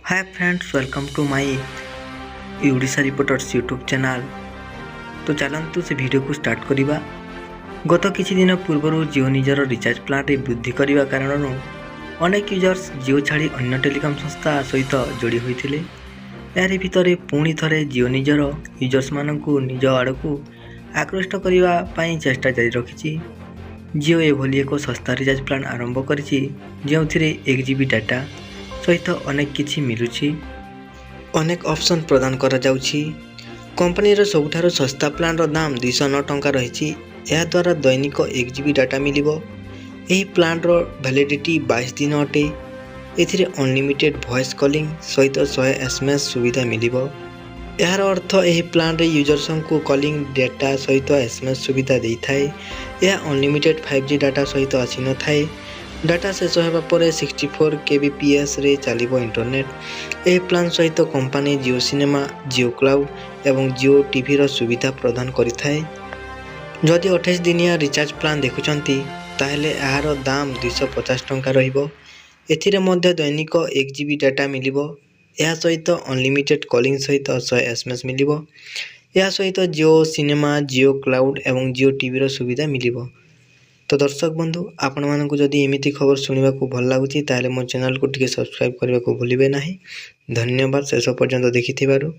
Hi friends, welcome to my Odisha reporters YouTube channel. तो चलतु से वीडियो को स्टार्ट करवा। गत किछि दिन पूर्व जियो निजर रिचार्ज प्लान रे वृद्धि करने कारण अनेक यूजर्स जियो छाड़ी अन्य टेलीकॉम संस्था सहित जोड़ी होते। यार भितर पुणी थे जियो निजर यूजर्स मानू निज आड़ को आकृष्ट करने चेष्टा जारी रखी। जियो एभली एक सस्ता रिचार्ज प्लान आरंभ कर जो 1 GB डाटा सहित अनेक किछि मिलुछि, अनेक ऑप्शन प्रदान करा जाउछि। कंपनीर सबुठारु सस्ता प्लान रो दाम 209 टंका रहिछि। या द्वारा दैनिक 1 GB डाटा मिलिबो। एही प्लान रो वैलिडिटी 22 दिन अटे। एथिरे अनलिमिटेड वॉइस कॉलिंग सहित 100 SMS सुविधा मिलिबो। यार अर्थ एही प्लान रे यूजर्स को कॉलिंग डाटा सहित SMS सुविधा देई थाए। यह अनलिमिटेड 5G डाटा सहित आसी न थाए। डाटा शेष होगा पर 64 kbps रे चलिबो इंटरनेट। एही प्लान सहित कंपनी जियो सिनेमा, जियो क्लाउड एवं जियो टीवी रो सुविधा प्रदान करिथाए। जदि 28 दिनिया रिचार्ज प्लान देखुचंती ताहेले यार दाम 250 टंका रहिबो। एथिरे मध्य दैनिक 1 GB डाटा मिलिबो। या सहित अनलिमिटेड कॉलिंग सहित 100 SMS मिलिबो। या सहित जियो सिनेमा, जियो क्लाउड एवं जियो टीवी रो सुविधा मिलिबो। तो दर्शक बंधु, आपण मानक जदि एमिति खबर सुनिबा को भल लागुची ताले मो चैनल को टिके सब्सक्राइब करबा को भूलिबे नाही। धन्यवाद शेष पर्यंत देखिथिबारु।